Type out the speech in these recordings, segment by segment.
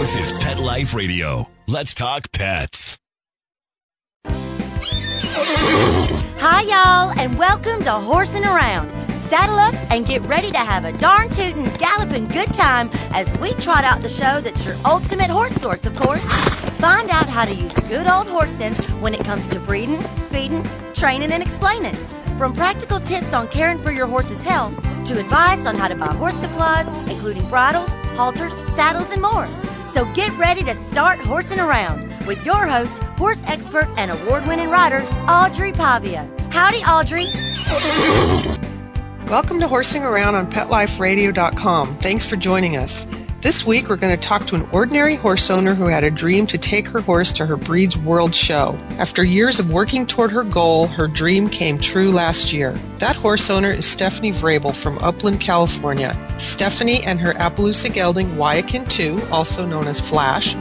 This is Pet Life Radio. Let's talk pets. Hi, y'all, and welcome to Horsing Around. Saddle up and get ready to have a darn tootin', galloping good time as we trot out the show that's your ultimate horse source, of course. Find out how to use good old horse sense when it comes to breeding, feeding, training, and explaining. From practical tips on caring for your horse's health to advice on how to buy horse supplies, including bridles, halters, saddles, and more. So get ready to start horsing around with your host, horse expert and award-winning rider, Audrey Pavia. Howdy, Audrey. Welcome to Horsing Around on PetLifeRadio.com. Thanks for joining us. This week, we're going to talk to an ordinary horse owner who had a dream to take her horse to her breed's World Show. After years of working toward her goal, her dream came true last year. That horse owner is Stephanie Vrabel from Upland, California. Stephanie and her Appaloosa gelding, Wyakin Too, also known as Flash,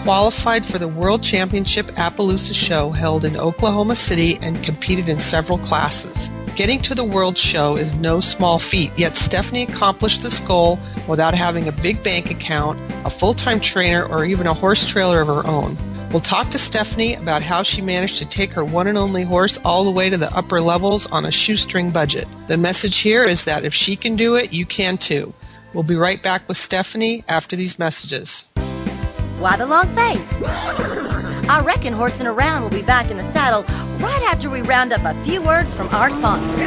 qualified for the World Championship Appaloosa Show held in Oklahoma City and competed in several classes. Getting to the World Show is no small feat, yet Stephanie accomplished this goal without having a big bank account, a full-time trainer, or even a horse trailer of her own. We'll talk to Stephanie about how she managed to take her one and only horse all the way to the upper levels on a shoestring budget. The message here is that if she can do it, you can too. We'll be right back with Stephanie after these messages. Why the long face? I reckon Horsing Around will be back in the saddle right after we round up a few words from our sponsors.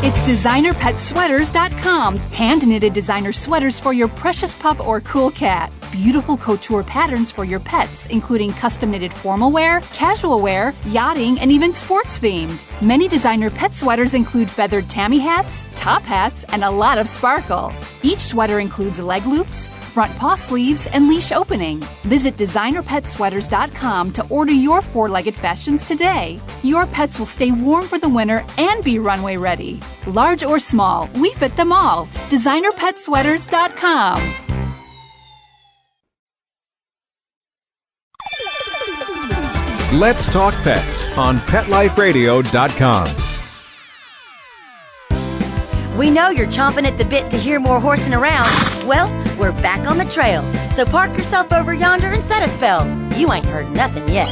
It's DesignerPetSweaters.com. Hand-knitted designer sweaters for your precious pup or cool cat. Beautiful couture patterns for your pets, including custom-knitted formal wear, casual wear, yachting, and even sports-themed. Many designer pet sweaters include feathered tammy hats, top hats, and a lot of sparkle. Each sweater includes leg loops, front paw sleeves, and leash opening. Visit DesignerPetSweaters.com to order your four-legged fashions today. Your pets will stay warm for the winter and be runway ready. Large or small, we fit them all. DesignerPetSweaters.com. Let's talk pets on PetLifeRadio.com. We know you're chomping at the bit to hear more horsing around. Well, we're back on the trail. So park yourself over yonder and set a spell. You ain't heard nothing yet.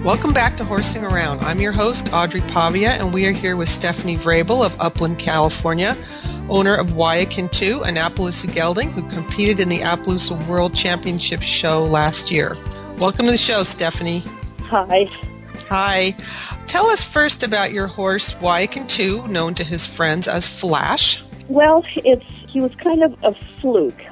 Welcome back to Horsing Around. I'm your host, Audrey Pavia, and we are here with Stephanie Vrabel of Upland, California, owner of Wyakin Too, an Appaloosa gelding who competed in the Appaloosa World Championship Show last year. Welcome to the show, Stephanie. Hi. Hi. Tell us first about your horse, Wyakin Too, known to his friends as Flash. Well, he was kind of a fluke.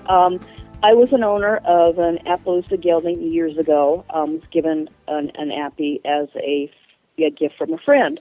I was an owner of an Appaloosa gelding years ago. Was given an Appy as a gift from a friend.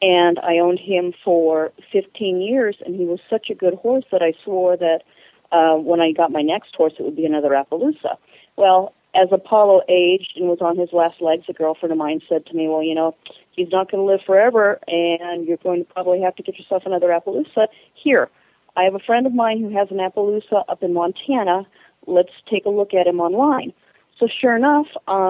And I owned him for 15 years, and he was such a good horse that I swore that when I got my next horse, it would be another Appaloosa. Well, as Apollo aged and was on his last legs, a girlfriend of mine said to me, well, you know, he's not going to live forever, and you're going to probably have to get yourself another Appaloosa. Here, I have a friend of mine who has an Appaloosa up in Montana. Let's take a look at him online. So sure enough,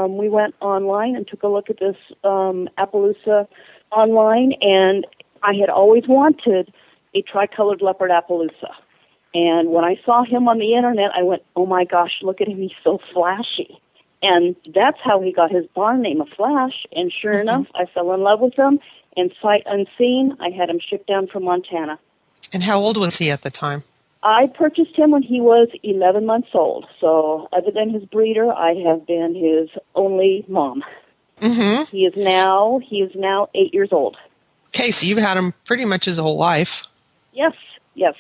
we went online and took a look at this Appaloosa online, and I had always wanted a tricolored leopard Appaloosa. And when I saw him on the internet, I went, oh my gosh, look at him, he's so flashy. And that's how he got his barn name of Flash. And sure enough, I fell in love with him. And sight unseen, I had him shipped down from Montana. And how old was he at the time? I purchased him when he was 11 months old. So other than his breeder, I have been his only mom. Mm-hmm. He is now 8 years old. Okay, so you've had him pretty much his whole life. Yes.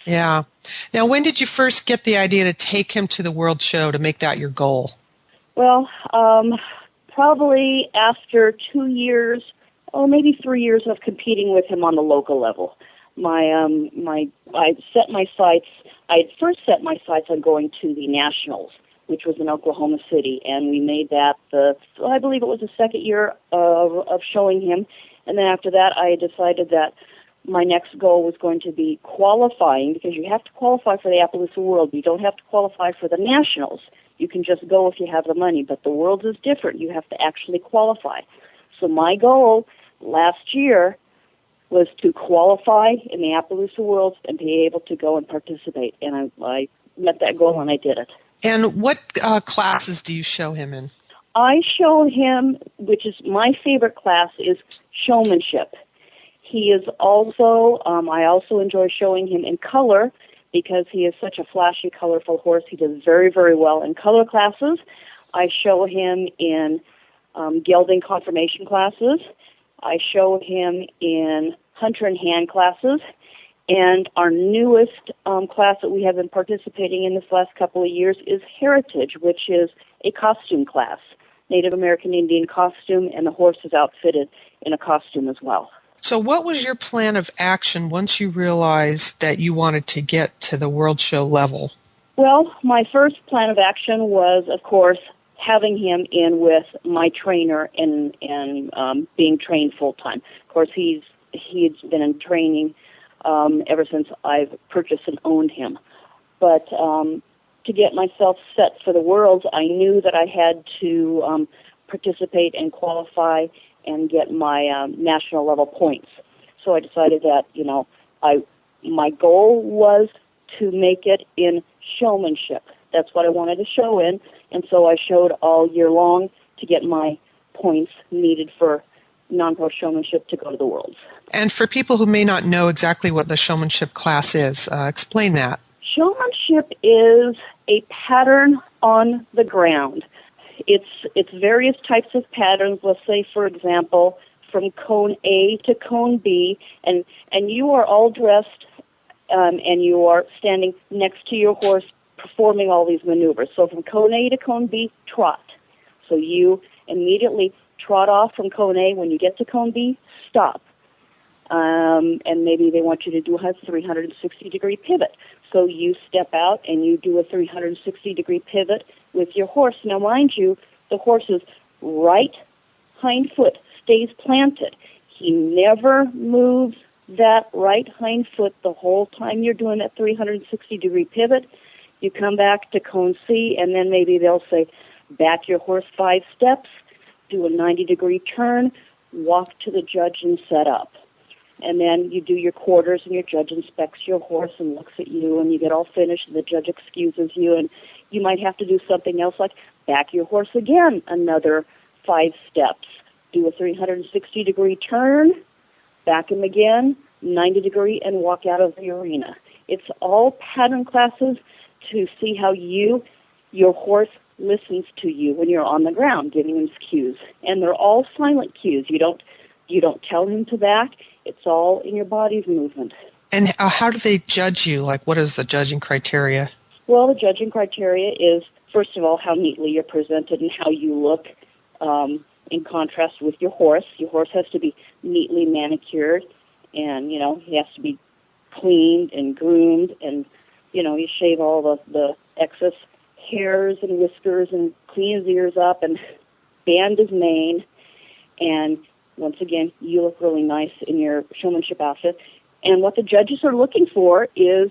Yeah. Now, when did you first get the idea to take him to the World Show, to make that your goal? Well, probably after 2 years, maybe 3 years of competing with him on the local level. I set my sights. I had first set my sights on going to the Nationals, which was in Oklahoma City, and we made that I believe it was the second year of showing him. And then after that, I decided that my next goal was going to be qualifying, because you have to qualify for the Appaloosa World. You don't have to qualify for the Nationals. You can just go if you have the money, but the World is different. You have to actually qualify. So my goal last year was to qualify in the Appaloosa Worlds and be able to go and participate. And I met that goal, and I did it. And what classes do you show him in? I show him, which is my favorite class, is showmanship. He is also, I also enjoy showing him in color because he is such a flashy, colorful horse. He does very, very well in color classes. I show him in gelding conformation classes. I show him in hunter and hand classes. And our newest class that we have been participating in this last couple of years is Heritage, which is a costume class, Native American Indian costume, and the horse is outfitted in a costume as well. So what was your plan of action once you realized that you wanted to get to the World Show level? Well, my first plan of action was, of course, having him in with my trainer and being trained full-time. Of course, he's been in training ever since I've purchased and owned him. But to get myself set for the Worlds, I knew that I had to participate and qualify and get my national level points. So I decided that, my goal was to make it in showmanship. That's what I wanted to show in, and so I showed all year long to get my points needed for non-pro showmanship to go to the Worlds. And for people who may not know exactly what the showmanship class is, explain that. Showmanship is a pattern on the ground. It's various types of patterns. Let's say, for example, from cone A to cone B, and you are all dressed and you are standing next to your horse performing all these maneuvers. So from cone A to cone B, trot. So you immediately trot off from cone A. When you get to cone B, stop. And maybe they want you to do a 360-degree pivot. So you step out and you do a 360-degree pivot with your horse. Now, mind you, the horse's right hind foot stays planted. He never moves that right hind foot the whole time you're doing that 360-degree pivot. You come back to cone C, and then maybe they'll say, back your horse 5 steps, do a 90-degree turn, walk to the judge and set up. And then you do your quarters, and your judge inspects your horse and looks at you, and you get all finished, and the judge excuses you, and you might have to do something else like back your horse again another 5 steps, do a 360-degree turn, back him again, 90-degree, and walk out of the arena. It's all pattern classes to see how your horse listens to you when you're on the ground, giving him cues. And they're all silent cues. You don't tell him to back. It's all in your body's movement. And how do they judge you? Like, what is the judging criteria? Well, the judging criteria is, first of all, how neatly you're presented and how you look in contrast with your horse. Your horse has to be neatly manicured, and, he has to be cleaned and groomed, and, you shave all the excess hairs and whiskers and clean his ears up and band his mane. And once again, you look really nice in your showmanship outfit. And what the judges are looking for is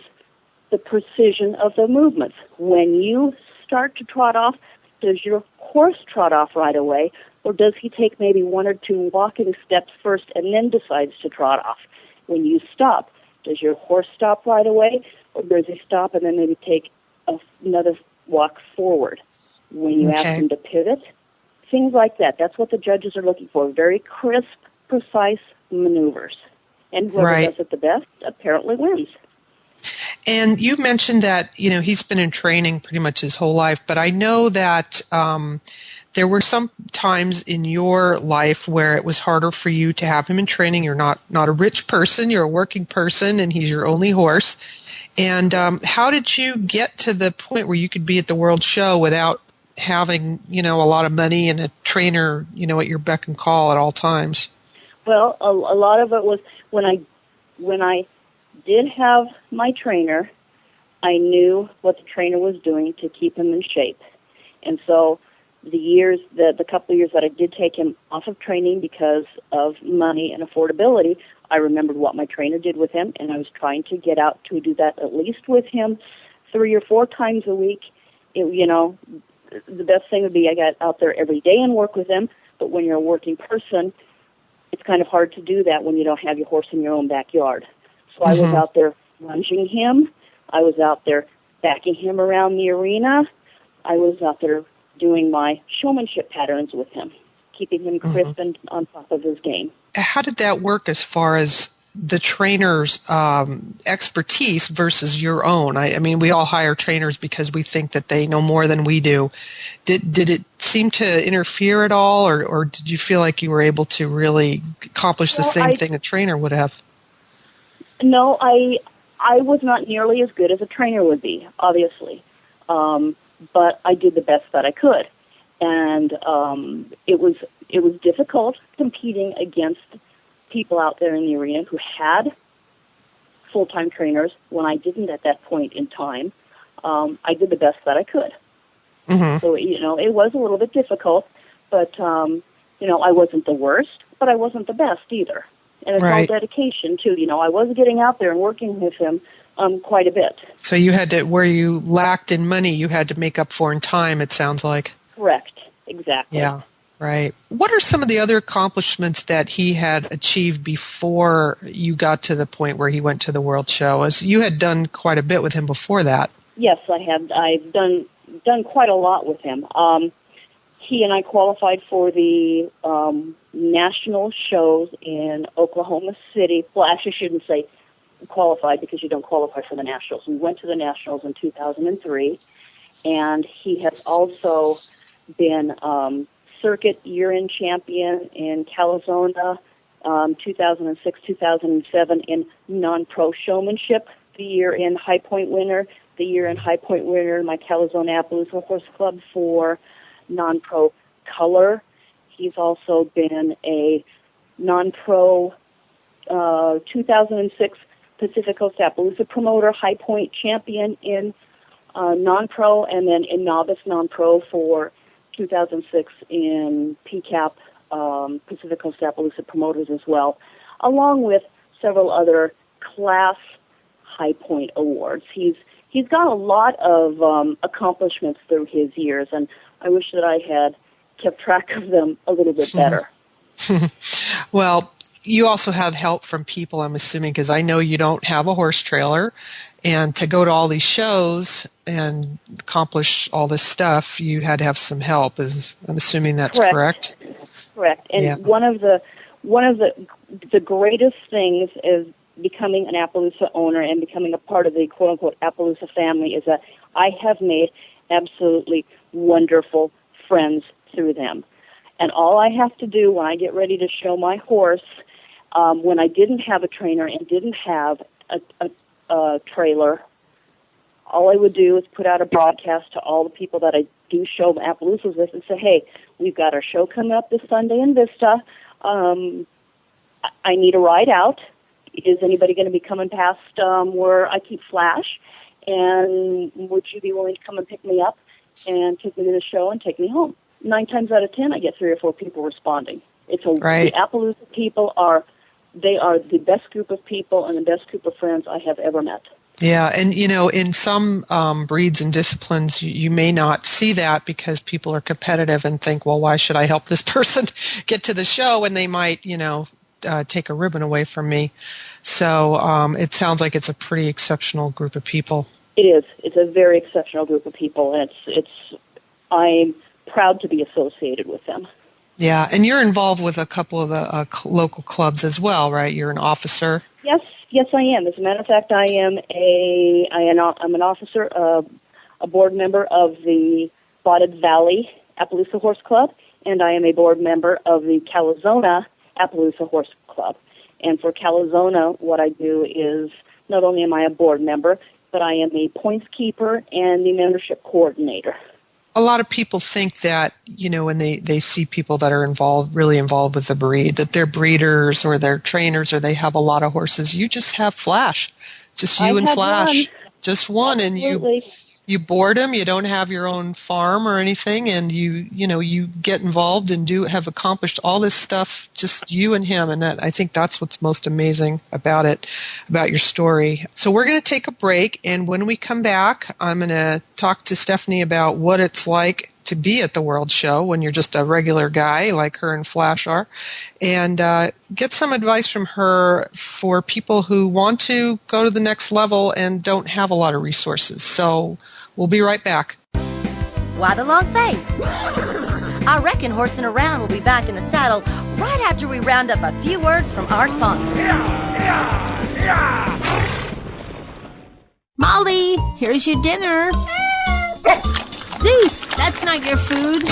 the precision of the movements. When you start to trot off, does your horse trot off right away, or does he take maybe 1 or 2 walking steps first and then decides to trot off? When you stop, does your horse stop right away, or does he stop and then maybe take another walk forward? When you ask him to pivot, things like that. That's what the judges are looking for, very crisp, precise maneuvers. And whoever does it the best apparently wins. And you mentioned that, he's been in training pretty much his whole life, but I know that there were some times in your life where it was harder for you to have him in training. You're not a rich person, you're a working person, and he's your only horse. And how did you get to the point where you could be at the World Show without having, a lot of money and a trainer, at your beck and call at all times? Well, a lot of it was when I did have my trainer, I knew what the trainer was doing to keep him in shape. And so the couple of years that I did take him off of training because of money and affordability, I remembered what my trainer did with him, and I was trying to get out to do that at least with him 3 or 4 times a week. The best thing would be I got out there every day and work with him, but when you're a working person, it's kind of hard to do that when you don't have your horse in your own backyard. So I was out there lunging him. I was out there backing him around the arena. I was out there doing my showmanship patterns with him, keeping him crisp and on top of his game. How did that work as far as the trainer's expertise versus your own? I mean, we all hire trainers because we think that they know more than we do. Did it seem to interfere at all, or did you feel like you were able to really accomplish the same thing a trainer would have? No, I was not nearly as good as a trainer would be, obviously. But I did the best that I could. And it was difficult competing against people out there in the arena who had full-time trainers when I didn't at that point in time. I did the best that I could. So, it was a little bit difficult, but, I wasn't the worst, but I wasn't the best either. And it's all dedication, too. I was getting out there and working with him quite a bit. So you had to, where you lacked in money, you had to make up for in time, it sounds like. Correct. Exactly. Yeah. Right. What are some of the other accomplishments that he had achieved before you got to the point where he went to the World Show? As you had done quite a bit with him before that. Yes, I have. I've done quite a lot with him. He and I qualified for the national shows in Oklahoma City. Well, actually, I shouldn't say qualified because you don't qualify for the nationals. We went to the nationals in 2003, and he has also been circuit year-end champion in Calzona, 2006, 2007 in non-pro showmanship, the year-end High Point winner, the year-end High Point winner in my Calzona Appaloosa Horse Club for non-pro color. He's also been a non-pro 2006 Pacific Coast Appaloosa promoter, High Point champion in non-pro, and then in novice non-pro for 2006 in PCAP, Pacific Coast Appaloosa promoters as well, along with several other class High Point awards. He's got a lot of accomplishments through his years, and I wish that I had kept track of them a little bit better. Well, you also had help from people, I'm assuming, because I know you don't have a horse trailer, and to go to all these shows and accomplish all this stuff, you had to have some help. I'm assuming that's correct? Correct. And one of the greatest things is becoming an Appaloosa owner and becoming a part of the quote-unquote Appaloosa family is that I have made absolutely wonderful friends through them. And all I have to do when I get ready to show my horse, when I didn't have a trainer and didn't have a trailer, all I would do is put out a broadcast to all the people that I do show Appaloosas with and say, hey, we've got our show coming up this Sunday in Vista. I need a ride out. Is anybody going to be coming past where I keep Flash? And would you be willing to come and pick me up and take me to the show and take me home? 9 times out of 10, I get 3 or 4 people responding. The Appaloosa people are the best group of people and the best group of friends I have ever met. Yeah, and in some breeds and disciplines, you may not see that because people are competitive and think, well, why should I help this person get to the show? And they might, take a ribbon away from me. So it sounds like it's a pretty exceptional group of people. It is. It's a very exceptional group of people, and I'm proud to be associated with them. Yeah, and you're involved with a couple of the local clubs as well, right? You're an officer. Yes, I am. As a matter of fact, I'm an officer, a board member of the Spotted Valley Appaloosa Horse Club, and I am a board member of the Calzona Appaloosa Horse Club. And for Calzona, what I do is not only am I a board member, but I am a points keeper and the membership coordinator. A lot of people think that, when they see people that are really involved with the breed, that they're breeders or they're trainers or they have a lot of horses. You just have Flash. Just you and Flash. Just one. Absolutely. And you board him. You don't have your own farm or anything. And you get involved and have accomplished all this stuff, just you and him. And I think that's what's most amazing about it, about your story. So we're going to take a break. And when we come back, I'm going to talk to Stephanie about what it's like to be at the World Show when you're just a regular guy like her and Flash are, and get some advice from her for people who want to go to the next level and don't have a lot of resources. So we'll be right back. Why the long face? I reckon Horsing Around will be back in the saddle right after we round up a few words from our sponsors. Molly, here's your dinner. Zeus, that's not your food.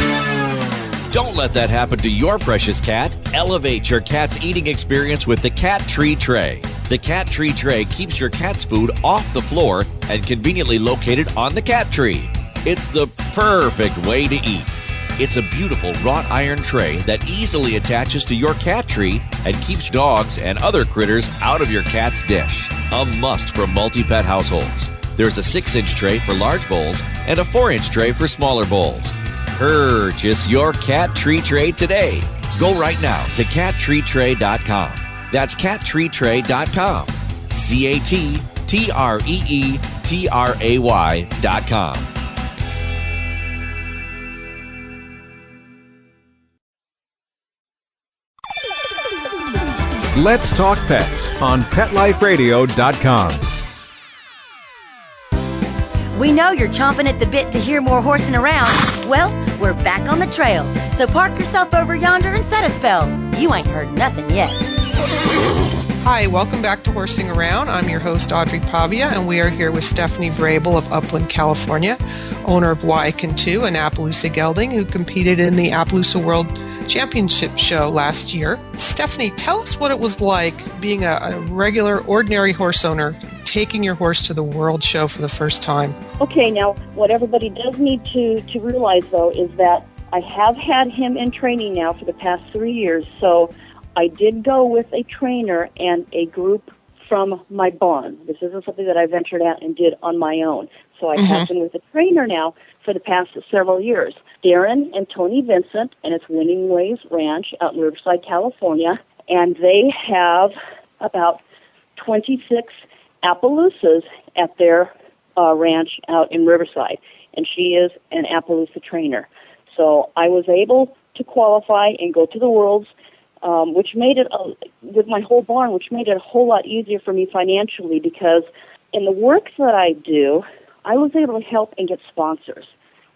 Don't let that happen to your precious cat. Elevate your cat's eating experience with the Cat Tree Tray. The Cat Tree Tray keeps your cat's food off the floor and conveniently located on the cat tree. It's the perfect way to eat. It's a beautiful wrought iron tray that easily attaches to your cat tree and keeps dogs and other critters out of your cat's dish. A must for multi-pet households. There's a 6-inch tray for large bowls and a 4-inch tray for smaller bowls. Purchase your Cat Tree Tray today. Go right now to cattreetray.com. That's cattreetray.com. cattreetray.com. Let's Talk Pets on PetLifeRadio.com. We know you're chomping at the bit to hear more Horsing Around. Well, we're back on the trail. So park yourself over yonder and set a spell. You ain't heard nothing yet. Hi, welcome back to Horsing Around. I'm your host, Audrey Pavia, and we are here with Stephanie Vrabel of Upland, California, owner of Wyakin Too, an Appaloosa gelding who competed in the Appaloosa World Championship Show last year. Stephanie, tell us what it was like being a regular, ordinary horse owner, taking your horse to the World Show for the first time. Okay, now, what everybody does need to realize, though, is that I have had him in training now for the past 3 years, so I did go with a trainer and a group from my barn. This isn't something that I ventured out and did on my own. So I have been with a trainer now for the past several years. Darren and Tony Vincent, and it's Winning Ways Ranch out in Riverside, California, and they have about 26 Appaloosas at their ranch out in Riverside, and she is an Appaloosa trainer. So I was able to qualify and go to the Worlds, which made it, with my whole barn, which made it a whole lot easier for me financially, because in the work that I do, I was able to help and get sponsors.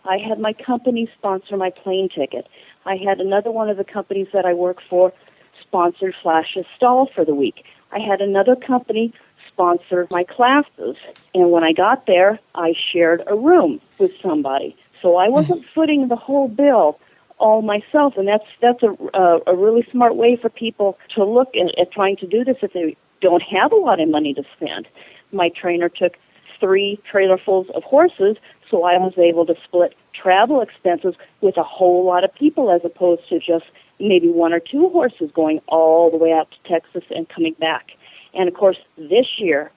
I had my company sponsor my plane ticket. I had another one of the companies that I work for sponsor Flash's stall for the week. I had another company sponsor my classes. And when I got there, I shared a room with somebody. So I wasn't footing the whole bill all myself, and that's a really smart way for people to look at trying to do this if they don't have a lot of money to spend. My trainer took 3 trailerfuls of horses, so I was able to split travel expenses with a whole lot of people as opposed to just maybe 1 or 2 horses going all the way out to Texas and coming back. And, of course, this year,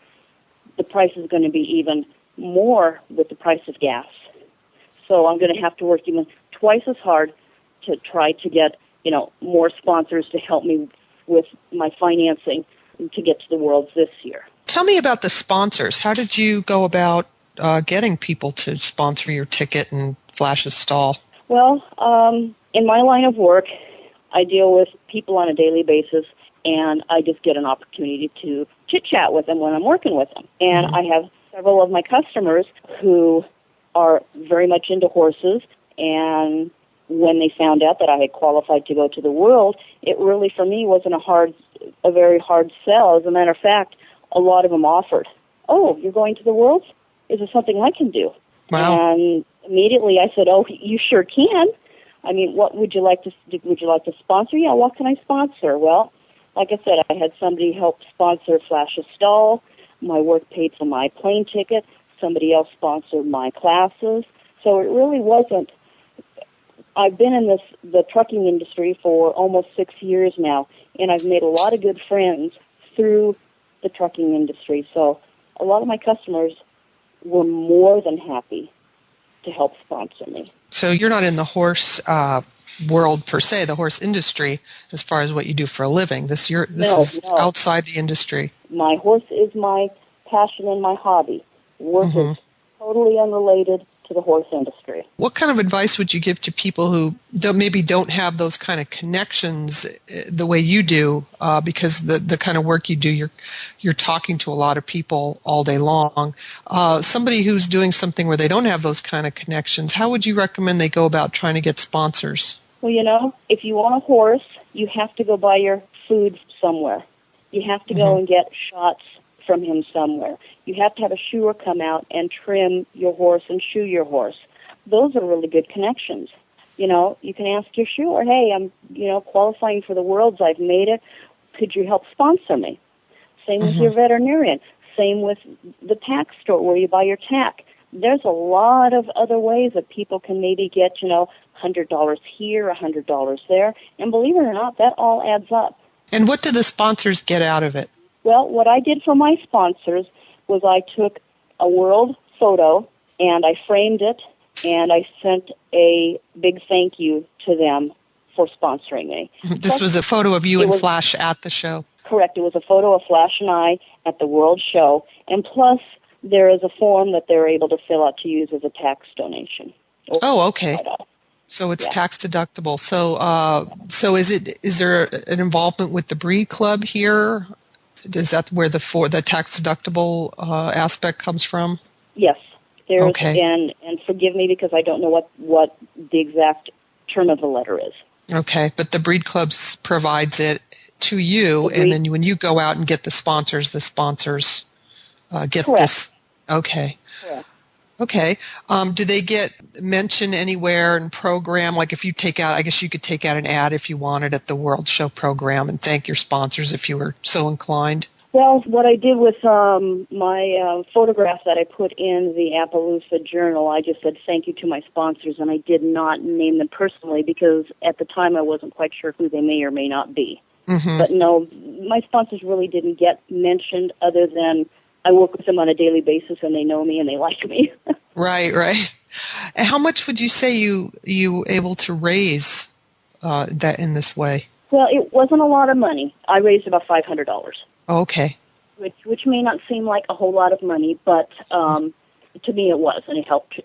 the price is going to be even more with the price of gas. So I'm going to have to work even twice as hard to try to get, more sponsors to help me with my financing to get to the Worlds this year. Tell me about the sponsors. How did you go about getting people to sponsor your ticket and Flash's stall? Well, in my line of work, I deal with people on a daily basis, and I just get an opportunity to chit-chat with them when I'm working with them. And I have several of my customers who are very much into horses, and when they found out that I had qualified to go to the World, it really, for me, wasn't a very hard sell. As a matter of fact, a lot of them offered, "Oh, you're going to the Worlds? Is there something I can do?" Wow. And immediately I said, "Oh, you sure can. I mean, what would you like to sponsor?" "Yeah, what can I sponsor?" Well, like I said, I had somebody help sponsor Flash's stall. My work paid for my plane ticket. Somebody else sponsored my classes. So it really wasn't. I've been in the trucking industry for almost 6 years now, and I've made a lot of good friends through the trucking industry. So a lot of my customers were more than happy to help sponsor me. So you're not in the horse world per se, the horse industry, as far as what you do for a living. This is outside the industry. My horse is my passion and my hobby. Work is totally unrelated to the horse industry. What kind of advice would you give to people who don't have those kind of connections the way you do, because the kind of work you do, you're talking to a lot of people all day long. Somebody who's doing something where they don't have those kind of connections, how would you recommend they go about trying to get sponsors? Well, if you want a horse, you have to go buy your food somewhere. You have to go and get shots from him somewhere. You have to have a shoer come out and trim your horse and shoe your horse. Those are really good connections. You can ask your shoer, hey, I'm, qualifying for the Worlds. I've made it. Could you help sponsor me? Same with your veterinarian. Same with the tack store where you buy your tack. There's a lot of other ways that people can maybe get, $100 here, $100 there. And believe it or not, that all adds up. And what do the sponsors get out of it? Well, what I did for my sponsors was I took a world photo and I framed it and I sent a big thank you to them for sponsoring me. This was a photo of you and Flash at the show? Correct. It was a photo of Flash and I at the World Show. And plus, there is a form that they're able to fill out to use as a tax donation. Oh, okay. So it's tax deductible. So is there an involvement with the breed club here? Is that where the tax deductible aspect comes from? Yes. There's, okay. And forgive me because I don't know what the exact term of the letter is. Okay, but the breed club provides it to you, and then when you go out and get the sponsors get Correct. this. Okay. Correct. Okay. Do they get mentioned anywhere in program? Like if you I guess you could take out an ad if you wanted at the World Show program and thank your sponsors if you were so inclined. Well, what I did with my photograph that I put in the Appaloosa Journal, I just said thank you to my sponsors, and I did not name them personally because at the time I wasn't quite sure who they may or may not be. Mm-hmm. But no, my sponsors really didn't get mentioned other than I work with them on a daily basis and they know me and they like me. Right. And how much would you say you able to raise that in this way? Well, it wasn't a lot of money. I raised about $500. Okay. Which may not seem like a whole lot of money, but to me it was, and it helped.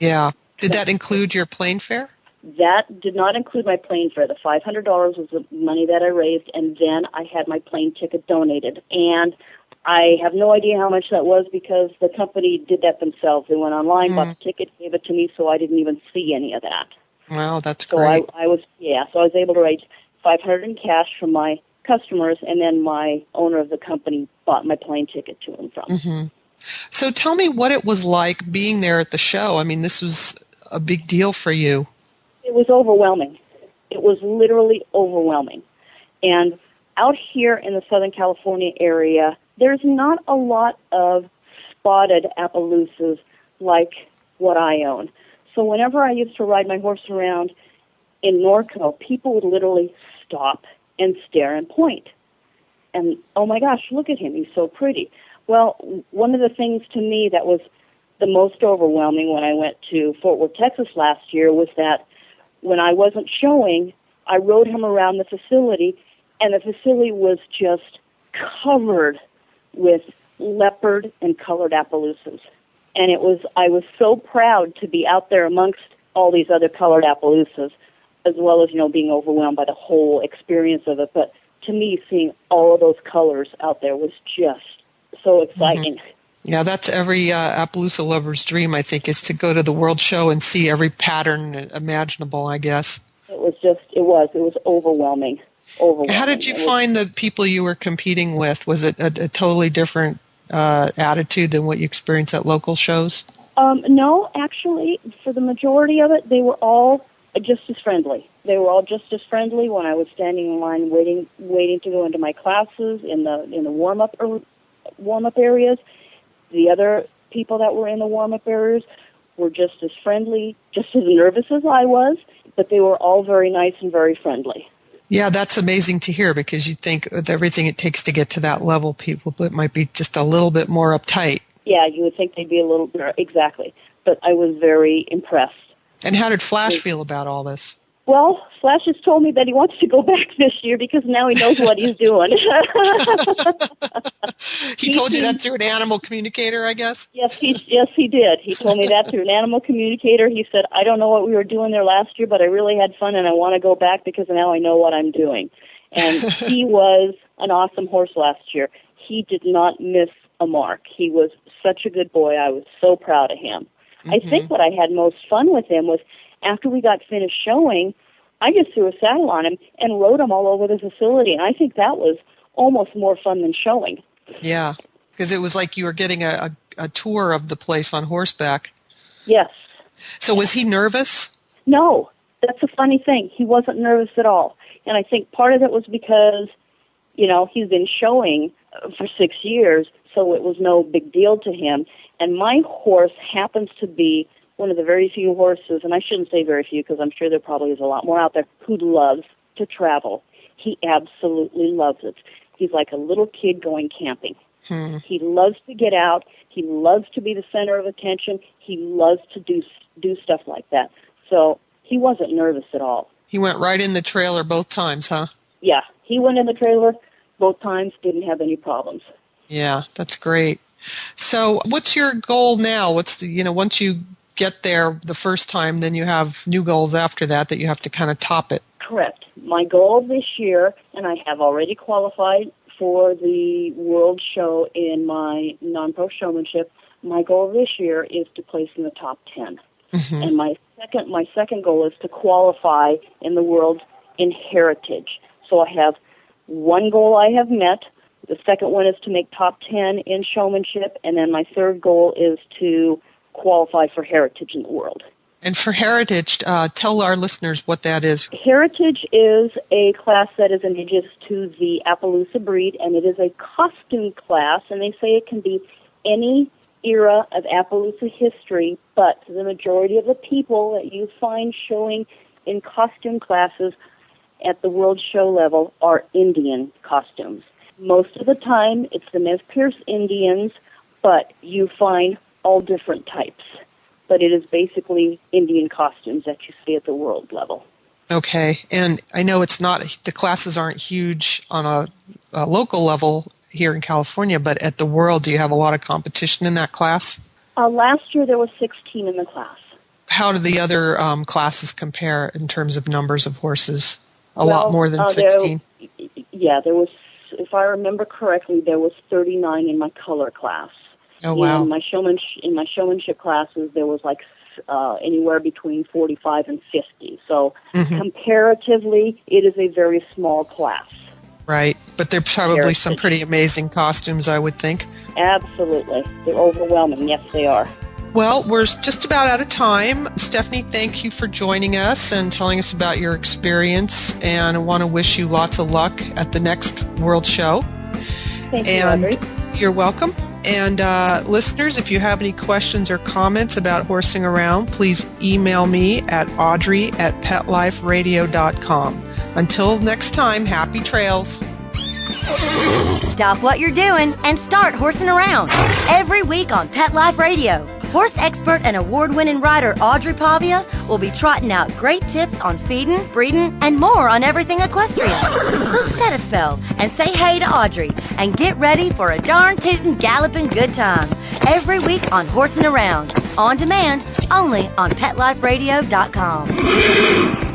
Yeah. Did that include your plane fare? That did not include my plane fare. The $500 was the money that I raised, and then I had my plane ticket donated. And I have no idea how much that was because the company did that themselves. They went online, bought the ticket, gave it to me, so I didn't even see any of that. Wow, that's great. So I was able to raise $500 in cash from my customers, and then my owner of the company bought my plane ticket to and from. Mm-hmm. So tell me what it was like being there at the show. I mean, this was a big deal for you. It was overwhelming. It was literally overwhelming. And out here in the Southern California area, there's not a lot of spotted Appaloosas like what I own. So whenever I used to ride my horse around in Norco, people would literally stop and stare and point. And, oh my gosh, look at him, he's so pretty. Well, one of the things to me that was the most overwhelming when I went to Fort Worth, Texas last year was that when I wasn't showing, I rode him around the facility, and the facility was just covered with leopard and colored Appaloosas. And I was so proud to be out there amongst all these other colored Appaloosas, as well as, being overwhelmed by the whole experience of it. But to me, seeing all of those colors out there was just so exciting. Mm-hmm. Yeah, that's every Appaloosa lover's dream, I think, is to go to the World Show and see every pattern imaginable, I guess. It was overwhelming. How did you find the people you were competing with? Was it a totally different attitude than what you experienced at local shows? No, actually, for the majority of it, they were all just as friendly. They were all just as friendly when I was standing in line waiting to go into my classes in the warm-up areas. The other people that were in the warm-up areas were just as friendly, just as nervous as I was, but they were all very nice and very friendly. Yeah, that's amazing to hear because you think with everything it takes to get to that level, people might be just a little bit more uptight. Yeah, you would think they'd be a little bit, exactly. But I was very impressed. And how did Flash feel about all this? Well, Flash has told me that he wants to go back this year because now he knows what he's doing. He told you that through an animal communicator, I guess? Yes, he did. He told me that through an animal communicator. He said, I don't know what we were doing there last year, but I really had fun, and I want to go back because now I know what I'm doing. And he was an awesome horse last year. He did not miss a mark. He was such a good boy. I was so proud of him. I think what I had most fun with him was after we got finished showing, I just threw a saddle on him and rode him all over the facility, and I think that was almost more fun than showing. Yeah, because it was like you were getting a tour of the place on horseback. Yes. So was he nervous? No, that's a funny thing. He wasn't nervous at all. And I think part of it was because, he's been showing for 6 years, so it was no big deal to him. And my horse happens to be one of the very few horses, and I shouldn't say very few because I'm sure there probably is a lot more out there, who loves to travel. He absolutely loves it. He's like a little kid going camping. He loves to get out. He loves to be the center of attention. He loves to do stuff like that. So he wasn't nervous at all. He went right in the trailer both times, huh? Yeah, he went in the trailer both times, didn't have any problems. Yeah, that's great. So what's your goal now? What's the, once you get there the first time, then you have new goals after that you have to kind of top it. Correct. My goal this year, and I have already qualified for the World Show in my non-pro showmanship, my goal this year is to place in the top 10. And my second goal is to qualify in the world in heritage. So I have one goal I have met. The second one is to make top 10 in showmanship, and then my third goal is to qualify for heritage in the world. And for heritage, tell our listeners what that is. Heritage is a class that is indigenous to the Appaloosa breed, and it is a costume class, and they say it can be any era of Appaloosa history, but the majority of the people that you find showing in costume classes at the World Show level are Indian costumes. Most of the time, it's the Nez Perce Indians, but you find all different types. But it is basically Indian costumes that you see at the world level. Okay, and I know the classes aren't huge on a local level here in California, but at the world, do you have a lot of competition in that class? Last year, there was 16 in the class. How do the other classes compare in terms of numbers of horses? A lot more than 16? There was, if I remember correctly, there was 39 in my color class. Oh, wow. In my showmanship classes, there was like anywhere between 45 and 50. So comparatively, it is a very small class. Right, but there's probably some pretty amazing costumes, I would think. Absolutely. They're overwhelming. Yes, they are. Well, we're just about out of time. Stephanie, thank you for joining us and telling us about your experience, and I want to wish you lots of luck at the next World Show. Thank you, Audrey. You're welcome. And listeners, if you have any questions or comments about horsing around, please email me at audrey@petliferadio.com. Until next time, happy trails. Stop what you're doing and start horsing around. Every week on Pet Life Radio, horse expert and award-winning rider Audrey Pavia will be trotting out great tips on feeding, breeding, and more on everything equestrian. So set a spell and say hey to Audrey and get ready for a darn tootin' galloping good time. Every week on Horsing Around, on demand, only on PetLifeRadio.com.